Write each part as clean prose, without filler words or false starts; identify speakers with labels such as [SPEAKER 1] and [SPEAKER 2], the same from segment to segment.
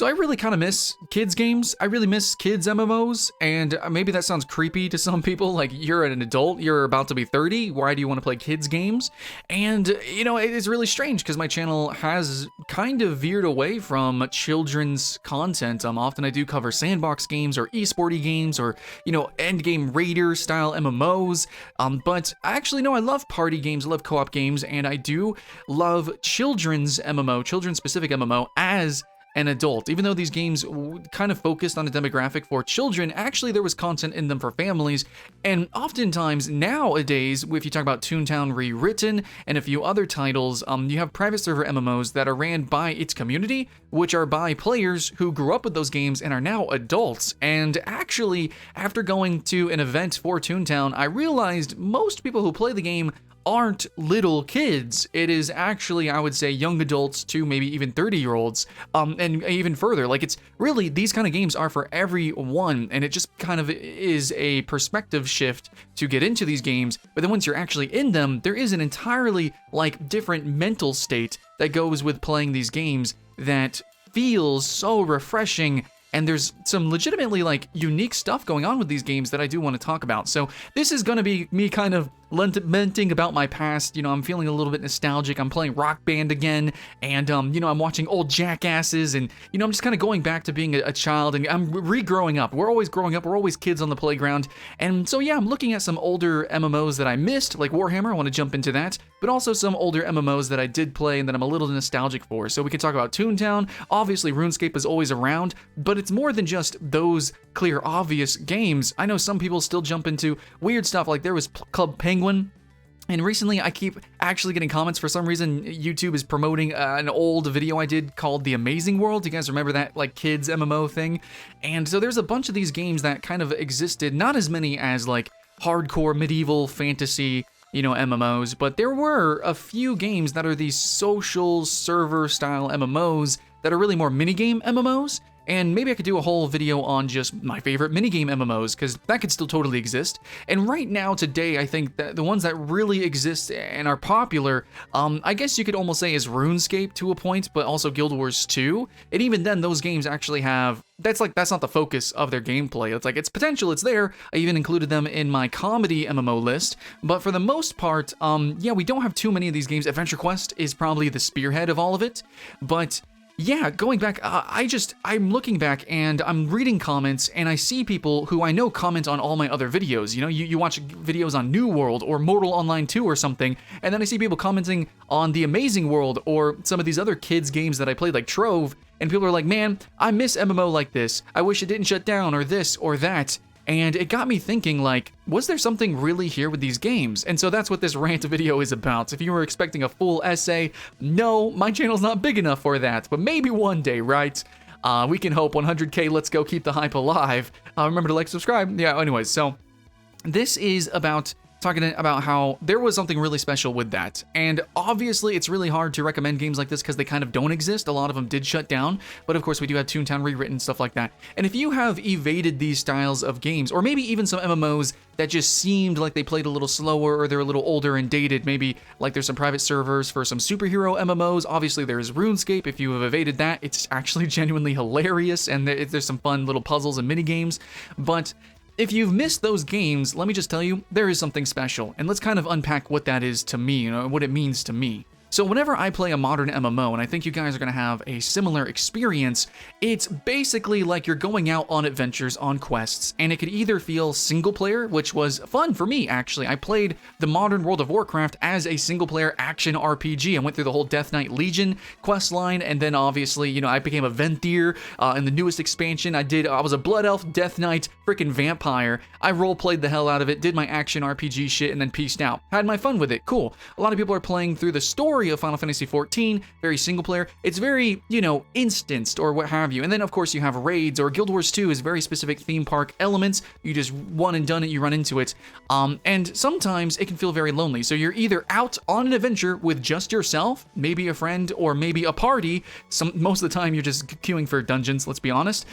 [SPEAKER 1] So I really kind of miss kids games. I really miss kids MMOs, and maybe that sounds creepy to some people, like you're an adult, you're about to be 30, why do you want to play kids games? And it's really strange because my channel has kind of veered away from children's content. Often I do cover sandbox games or esporty games or endgame raider style MMOs. But actually no, I love party games, I love co-op games, and I do love children's MMO, children's specific MMO as an adult. Even though these games kind of focused on a demographic for children, actually there was content in them for families. And oftentimes nowadays, if you talk about Toontown Rewritten and a few other titles, you have private server MMOs that are ran by its community, which are by players who grew up with those games and are now adults. And actually, after going to an event for Toontown, I realized most people who play the game aren't little kids. It is actually, I would say, young adults to maybe even 30-year-olds, and even further. Like, it's really, these kind of games are for everyone, and it just kind of is a perspective shift to get into these games. But then once you're actually in them, there is an entirely, different mental state that goes with playing these games that feels so refreshing. And there's some legitimately, unique stuff going on with these games that I do want to talk about. So this is going to be me kind of lamenting about my past. I'm feeling a little bit nostalgic. I'm playing Rock Band again, and I'm watching old Jackasses, and I'm just kind of going back to being a child, and I'm regrowing up. We're always growing up. We're always kids on the playground. And so yeah, I'm looking at some older MMOs that I missed, like Warhammer. I want to jump into that, but also some older MMOs that I did play and that I'm a little nostalgic for. So we can talk about Toontown. Obviously, RuneScape is always around, but it's more than just those clear, obvious games. I know some people still jump into weird stuff, like there was Club Penguin. And recently, I keep actually getting comments. For some reason, YouTube is promoting an old video I did called The Amazing World. You guys remember that, kids MMO thing? And so there's a bunch of these games that kind of existed, not as many as, hardcore medieval fantasy, MMOs, but there were a few games that are these social server style MMOs that are really more minigame MMOs. And maybe I could do a whole video on just my favorite minigame MMOs, because that could still totally exist. And right now, today, I think that the ones that really exist and are popular, I guess you could almost say is RuneScape to a point, but also Guild Wars 2. And even then, those games actually have, that's not the focus of their gameplay. It's it's potential, it's there. I even included them in my comedy MMO list. But for the most part, yeah, we don't have too many of these games. Adventure Quest is probably the spearhead of all of it. But yeah, going back, I'm looking back and I'm reading comments, and I see people who I know comment on all my other videos. You watch videos on New World or Mortal Online 2 or something, and then I see people commenting on The Amazing World or some of these other kids games that I played, like Trove, and people are like, man, I miss MMO like this. I wish it didn't shut down, or this or that. And it got me thinking, was there something really here with these games? And so that's what this rant video is about. If you were expecting a full essay, no, my channel's not big enough for that, but maybe one day, right? We can hope. 100K, let's go, keep the hype alive. Remember to subscribe. Yeah, anyways, so this is about talking about how there was something really special with that. And obviously, it's really hard to recommend games like this because they kind of don't exist. A lot of them did shut down, but of course, we do have Toontown Rewritten, stuff like that. And if you have evaded these styles of games, or maybe even some MMOs that just seemed like they played a little slower, or they're a little older and dated, maybe there's some private servers for some superhero MMOs. Obviously, there's RuneScape. If you have evaded that, it's actually genuinely hilarious, and there's some fun little puzzles and mini games. But if you've missed those games, let me just tell you, there is something special, and let's kind of unpack what that is to me, what it means to me. So whenever I play a modern MMO, and I think you guys are going to have a similar experience, it's basically like you're going out on adventures, on quests, and it could either feel single player, which was fun for me, actually. I played the modern World of Warcraft as a single player action RPG. I went through the whole Death Knight Legion quest line, and then obviously, I became a Venthyr in the newest expansion. I was a Blood Elf, Death Knight, freaking vampire. I roleplayed the hell out of it, did my action RPG shit, and then peaced out. Had my fun with it, cool. A lot of people are playing through the story of Final Fantasy XIV, very single player. It's very, instanced or what have you. And then, of course, you have raids, or Guild Wars 2 is very specific theme park elements. You just one and done it, you run into it. And sometimes it can feel very lonely. So you're either out on an adventure with just yourself, maybe a friend, or maybe a party. Most of the time, you're just queuing for dungeons, let's be honest.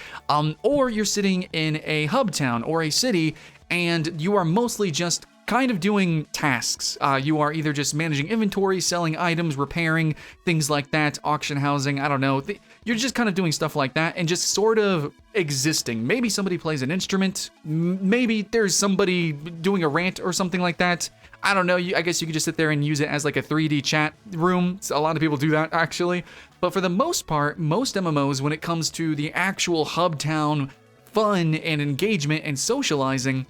[SPEAKER 1] Or you're sitting in a hub town or a city, and you are mostly just kind of doing tasks. You are either just managing inventory, selling items, repairing, things like that, auction housing, I don't know. you're just kind of doing stuff like that and just sort of existing. Maybe somebody plays an instrument, maybe there's somebody doing a rant or something like that. I don't know, I guess you could just sit there and use it as like a 3D chat room. So a lot of people do that actually. But for the most part, most MMOs, when it comes to the actual hub town fun and engagement and socializing,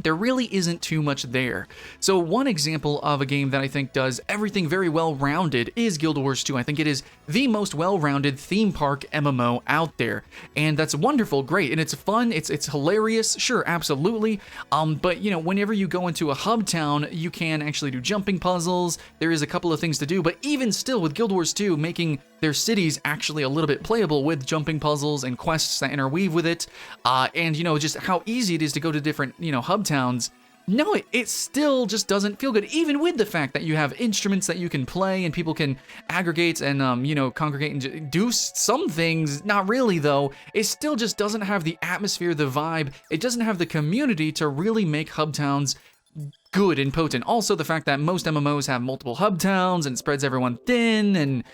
[SPEAKER 1] there really isn't too much there. So one example of a game that I think does everything very well-rounded is Guild Wars 2. I think it is the most well-rounded theme park MMO out there. And that's wonderful, great, and it's fun, it's hilarious, sure, absolutely. But you know, whenever you go into a hub town, you can actually do jumping puzzles, there is a couple of things to do, but even still with Guild Wars 2 making their cities actually a little bit playable with jumping puzzles and quests that interweave with it, and you know, just how easy it is to go to different, you know, hub towns. No, it still just doesn't feel good, even with the fact that you have instruments that you can play and people can aggregate and, you know, congregate and do some things. Not really, though. It still just doesn't have the atmosphere, the vibe. It doesn't have the community to really make hub towns good and potent. Also, the fact that most MMOs have multiple hub towns and it spreads everyone thin and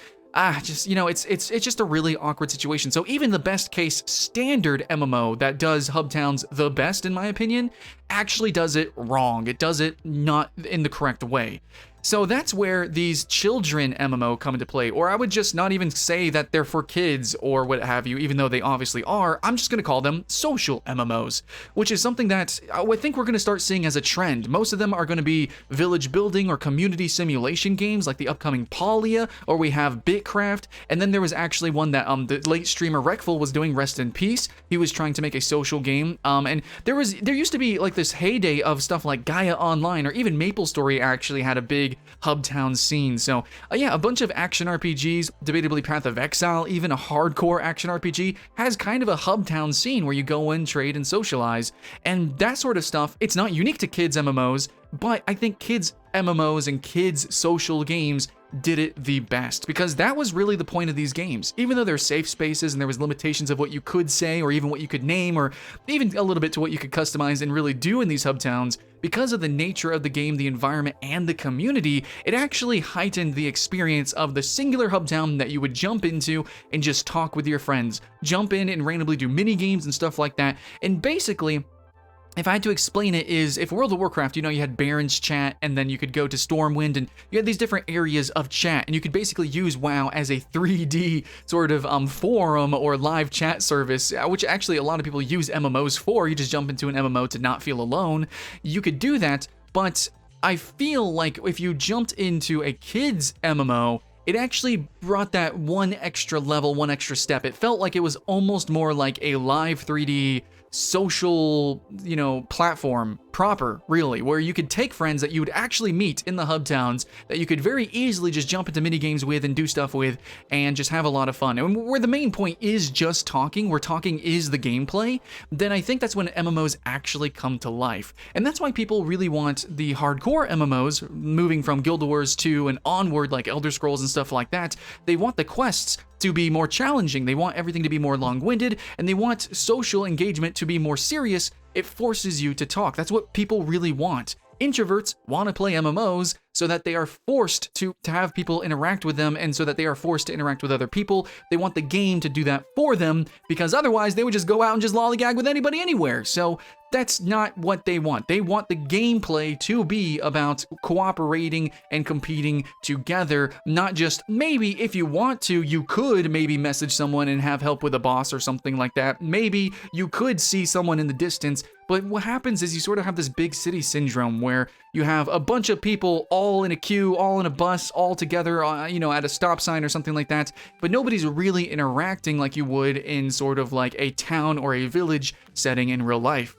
[SPEAKER 1] just, you know, it's just a really awkward situation. So even the best case standard MMO that does hub towns the best, in my opinion, actually does it wrong. It does it not in the correct way. So that's where these children MMO come into play, or I would just not even say that they're for kids or what have you, even though they obviously are. I'm just going to call them social MMOs, which is something that I think we're going to start seeing as a trend. Most of them are going to be village building or community simulation games like the upcoming Palia, or we have Bitcraft, and then there was actually one that the late streamer Reckful was doing, rest in peace. He was trying to make a social game, and there used to be like this heyday of stuff like Gaia Online, or even MapleStory actually had a big hub town scene. So yeah, a bunch of action RPGs, debatably Path of Exile, even a hardcore action RPG, has kind of a hub town scene where you go in, trade, and socialize. And that sort of stuff, it's not unique to kids MMOs, but I think kids MMOs and kids social games did it the best, because that was really the point of these games. Even though they're safe spaces and there was limitations of what you could say or even what you could name or even a little bit to what you could customize and really do in these hub towns, because of the nature of the game, the environment, and the community, it actually heightened the experience of the singular hub town that you would jump into and just talk with your friends. Jump in and randomly do mini games and stuff like that. And basically, if I had to explain it, is if World of Warcraft, you know, you had Baron's chat, and then you could go to Stormwind, and you had these different areas of chat, and you could basically use WoW as a 3D sort of forum or live chat service, which actually a lot of people use MMOs for. You just jump into an MMO to not feel alone. You could do that, but I feel like if you jumped into a kids MMO, it actually brought that one extra level, one extra step. It felt like it was almost more like a live 3D social, you know, platform proper, really, where you could take friends that you would actually meet in the hub towns that you could very easily just jump into mini games with and do stuff with and just have a lot of fun. And where the main point is just talking, where talking is the gameplay, then I think that's when MMOs actually come to life. And that's why people really want the hardcore MMOs, moving from Guild Wars 2 and onward, like Elder Scrolls and stuff like that. They want the quests to be more challenging, they want everything to be more long-winded, and they want social engagement to be more serious. It forces you to talk. That's what people really want. Introverts want to play MMOs so that they are forced to have people interact with them, and so that they are forced to interact with other people. They want the game to do that for them, because otherwise they would just go out and just lollygag with anybody anywhere. So that's not what they want. They want the gameplay to be about cooperating and competing together, not just maybe if you want to, you could maybe message someone and have help with a boss or something like that. Maybe you could see someone in the distance, but what happens is you sort of have this big city syndrome where you have a bunch of people all in a queue, all in a bus, all together, you know, at a stop sign or something like that, but nobody's really interacting like you would in sort of like a town or a village setting in real life.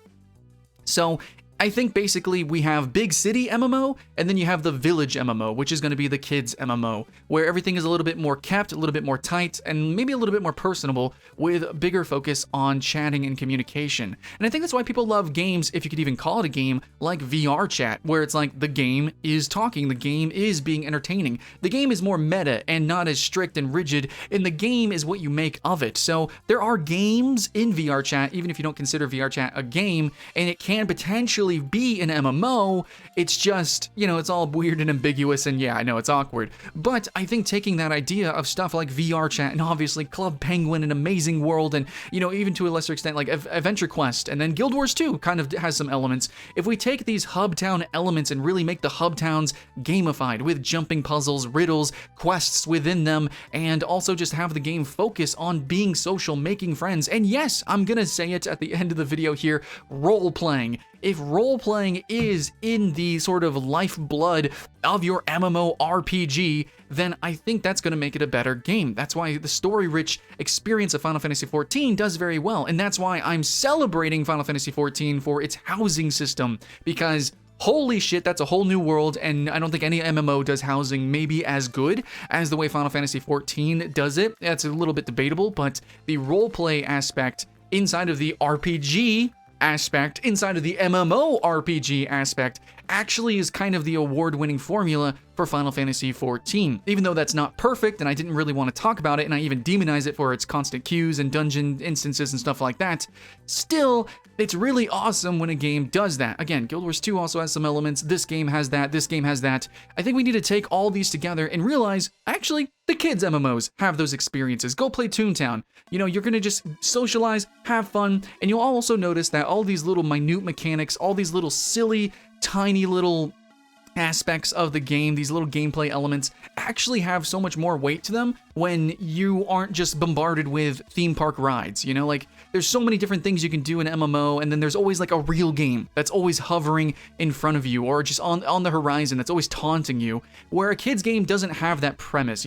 [SPEAKER 1] So I think basically we have big city MMO, and then you have the village MMO, which is going to be the kids MMO, where everything is a little bit more kept, a little bit more tight, and maybe a little bit more personable, with a bigger focus on chatting and communication. And I think that's why people love games, if you could even call it a game, like VR chat, where it's like the game is talking, the game is being entertaining, the game is more meta and not as strict and rigid, and the game is what you make of it. So there are games in VR chat, even if you don't consider VR chat a game, and it can potentially actually be an MMO. It's just, it's all weird and ambiguous, and yeah, I know it's awkward. But I think taking that idea of stuff like VR chat and obviously Club Penguin, an amazing world, and even to a lesser extent like Adventure Quest, and then Guild Wars 2 kind of has some elements. If we take these hub town elements and really make the hub towns gamified with jumping puzzles, riddles, quests within them, and also just have the game focus on being social, making friends, and yes, I'm gonna say it at the end of the video here, role-playing. If role-playing is in the sort of lifeblood of your MMORPG, then I think that's going to make it a better game. That's why the story-rich experience of Final Fantasy XIV does very well, and that's why I'm celebrating Final Fantasy XIV for its housing system, because holy shit, that's a whole new world, and I don't think any MMO does housing maybe as good as the way Final Fantasy XIV does it. That's a little bit debatable, but the roleplay aspect inside of the RPG aspect, inside of the MMORPG aspect, actually is kind of the award-winning formula for Final Fantasy XIV. Even though that's not perfect, and I didn't really want to talk about it, and I even demonize it for its constant queues and dungeon instances and stuff like that, still, it's really awesome when a game does that. Again, Guild Wars 2 also has some elements, this game has that, this game has that. I think we need to take all these together and realize, actually, the kids' MMOs have those experiences. Go play Toontown. You're gonna just socialize, have fun, and you'll also notice that all these little minute mechanics, all these little silly, tiny little aspects of the game, these little gameplay elements, actually have so much more weight to them when you aren't just bombarded with theme park rides. Like, there's so many different things you can do in MMO, and then there's always like a real game that's always hovering in front of you, or just on the horizon that's always taunting you, where a kid's game doesn't have that premise.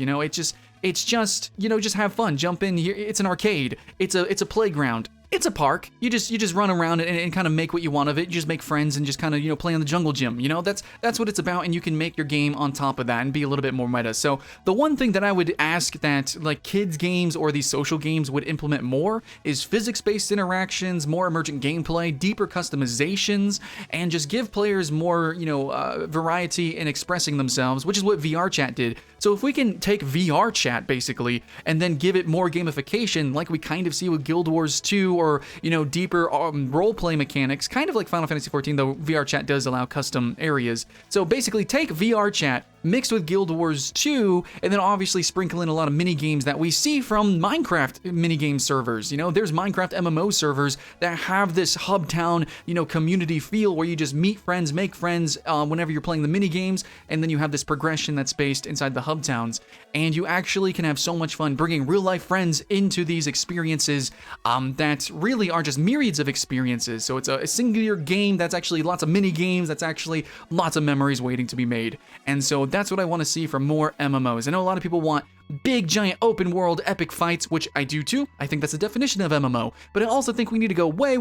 [SPEAKER 1] It's just just have fun, jump in here. It's an arcade, it's a playground, it's a park. You just run around and kind of make what you want of it. You just make friends and just kind of play on the jungle gym. That's what it's about, and you can make your game on top of that and be a little bit more meta. So the one thing that I would ask that like kids games or these social games would implement more is physics-based interactions, more emergent gameplay, deeper customizations, and just give players more variety in expressing themselves, which is what VR chat did. So if we can take VR chat basically and then give it more gamification, like we kind of see with Guild Wars 2, or deeper role-play mechanics, kind of like Final Fantasy XIV, though VR chat does allow custom areas. So basically take VR chat mixed with Guild Wars 2, and then obviously sprinkle in a lot of mini games that we see from Minecraft minigame servers. There's Minecraft MMO servers that have this hub town, community feel where you just meet friends, make friends whenever you're playing the mini games, and then you have this progression that's based inside the hub towns, and you actually can have so much fun bringing real life friends into these experiences that really are just myriads of experiences. So it's a singular game that's actually lots of mini games, that's actually lots of memories waiting to be made. And so that's what I want to see from more MMOs. I know a lot of people want big, giant, open world, epic fights, which I do too. I think that's the definition of MMO. But I also think we need to go way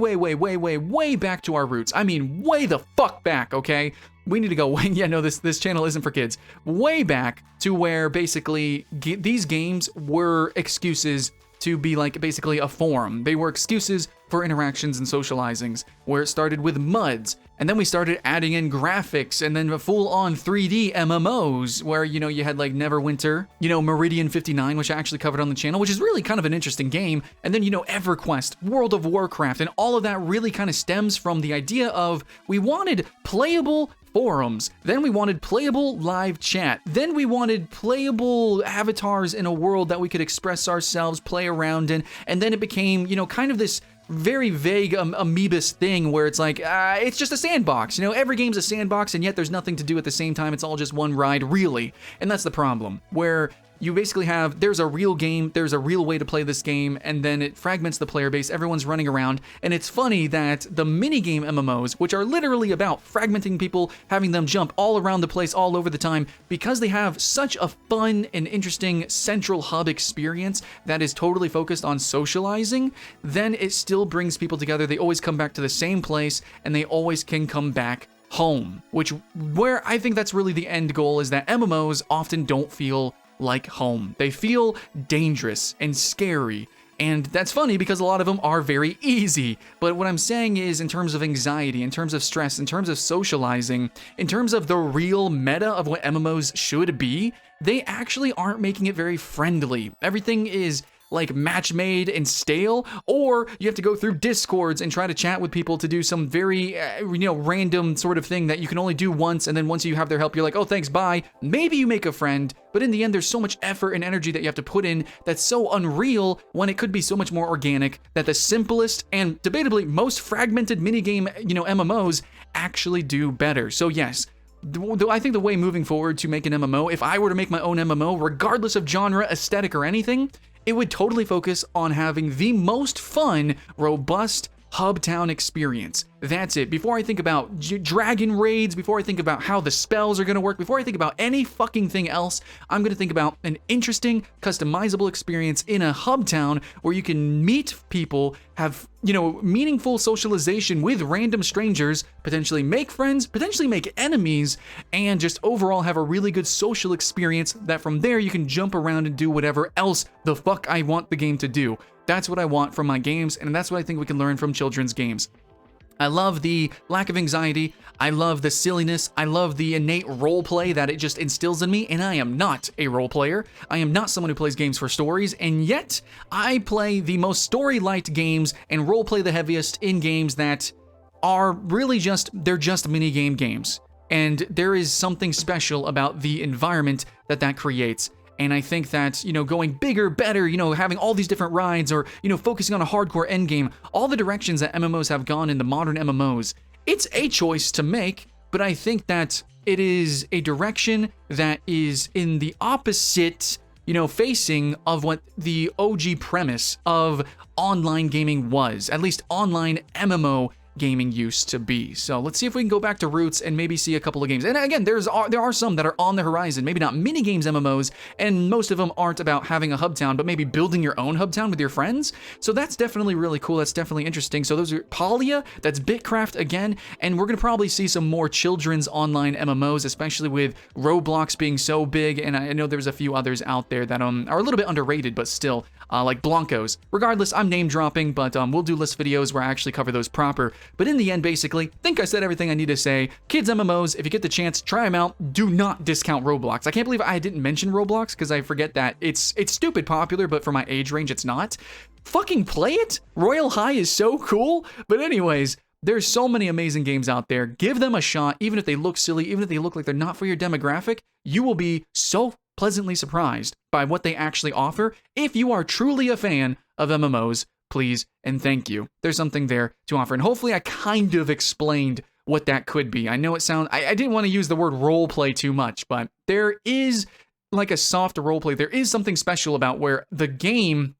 [SPEAKER 1] back to our roots. I mean, way the fuck back, okay? We need to go way, yeah, no, this channel isn't for kids. Way back to where basically these games were excuses to be like basically a forum. They were excuses for interactions and socializings, where it started with MUDs, and then we started adding in graphics, and then full-on 3D MMOs, where, you had like Neverwinter, Meridian 59, which I actually covered on the channel, which is really kind of an interesting game, and then, EverQuest, World of Warcraft, and all of that really kind of stems from the idea of we wanted playable forums, then we wanted playable live chat, then we wanted playable avatars in a world that we could express ourselves, play around in, and then it became, kind of this very vague amoebus thing where it's like, it's just a sandbox. Every game's a sandbox, and yet there's nothing to do at the same time. It's all just one ride, really. And that's the problem, where you basically have, there's a real game, there's a real way to play this game, and then it fragments the player base, everyone's running around, and it's funny that the minigame MMOs, which are literally about fragmenting people, having them jump all around the place all over the time, because they have such a fun and interesting central hub experience that is totally focused on socializing, then it still brings people together. They always come back to the same place, and they always can come back home, where I think that's really the end goal, is that MMOs often don't feel like home. They feel dangerous and scary, and that's funny because a lot of them are very easy. But what I'm saying is, in terms of anxiety, in terms of stress, in terms of socializing, in terms of the real meta of what MMOs should be, they actually aren't making it very friendly. Everything is like match made and stale, or you have to go through Discords and try to chat with people to do some very, random sort of thing that you can only do once, and then once you have their help, you're like, oh, thanks, bye. Maybe you make a friend, but in the end, there's so much effort and energy that you have to put in that's so unreal when it could be so much more organic that the simplest and debatably most fragmented minigame, MMOs actually do better. So yes, I think the way moving forward to make an MMO, if I were to make my own MMO, regardless of genre, aesthetic, or anything, it would totally focus on having the most fun, robust hub town experience. That's it. Before I think about dragon raids, before I think about how the spells are going to work, before I think about any fucking thing else, I'm going to think about an interesting, customizable experience in a hub town where you can meet people, have, meaningful socialization with random strangers, potentially make friends, potentially make enemies, and just overall have a really good social experience that from there you can jump around and do whatever else the fuck I want the game to do. That's what I want from my games, and that's what I think we can learn from children's games. I love the lack of anxiety, I love the silliness, I love the innate role play that it just instills in me, and I am not a role player. I am not someone who plays games for stories, and yet I play the most story-light games and role play the heaviest in games that are really they're just minigame games. And there is something special about the environment that creates. And I think that, going bigger, better, having all these different rides or, focusing on a hardcore endgame, all the directions that MMOs have gone in the modern MMOs, it's a choice to make, but I think that it is a direction that is in the opposite, facing of what the OG premise of online gaming was, at least online MMO gaming used to be. So let's see if we can go back to roots and maybe see a couple of games. And again, there are some that are on the horizon, maybe not mini games MMOs, and most of them aren't about having a hub town, but maybe building your own hub town with your friends. So that's definitely really cool. That's definitely interesting. So those are Polia, that's Bitcraft again, and we're gonna probably see some more children's online MMOs, especially with Roblox being so big. And I know there's a few others out there that are a little bit underrated, but still, like Blancos. Regardless, I'm name dropping, but we'll do list videos where I actually cover those proper. But in the end, basically, think I said everything I need to say. Kids MMOs, if you get the chance, try them out. Do not discount Roblox. I can't believe I didn't mention Roblox because I forget that it's stupid popular, but for my age range, it's not. Fucking play it. Royal High is so cool. But anyways, there's so many amazing games out there. Give them a shot, even if they look silly, even if they look like they're not for your demographic. You will be so pleasantly surprised by what they actually offer if you are truly a fan of MMOs. Please and thank you. There's something there to offer, and hopefully I kind of explained what that could be. I know it sounds, I didn't want to use the word role play too much, but there is like a soft role play. There is something special about where the game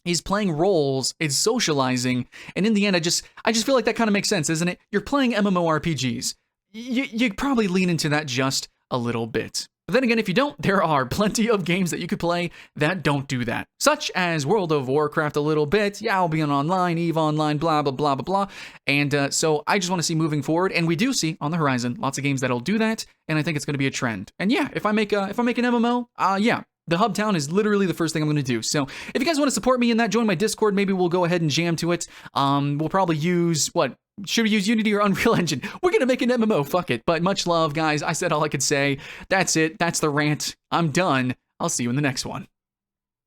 [SPEAKER 1] is playing roles, it's socializing, and in the end, I just feel like that kind of makes sense, isn't it? You're playing MMORPGs. You probably lean into that just a little bit. But then again, if you don't, there are plenty of games that you could play that don't do that. Such as World of Warcraft a little bit, yeah, Albion Online, EVE Online, blah, blah, blah, blah, blah. And so I just want to see moving forward, and we do see on the horizon lots of games that'll do that, and I think it's going to be a trend. And yeah, if I make an MMO, yeah, the hub town is literally the first thing I'm going to do. So if you guys want to support me in that, join my Discord. Maybe we'll go ahead and jam to it. We'll probably use, should we use Unity or Unreal Engine? We're going to make an MMO, fuck it. But much love, guys. I said all I could say. That's it. That's the rant. I'm done. I'll see you in the next one.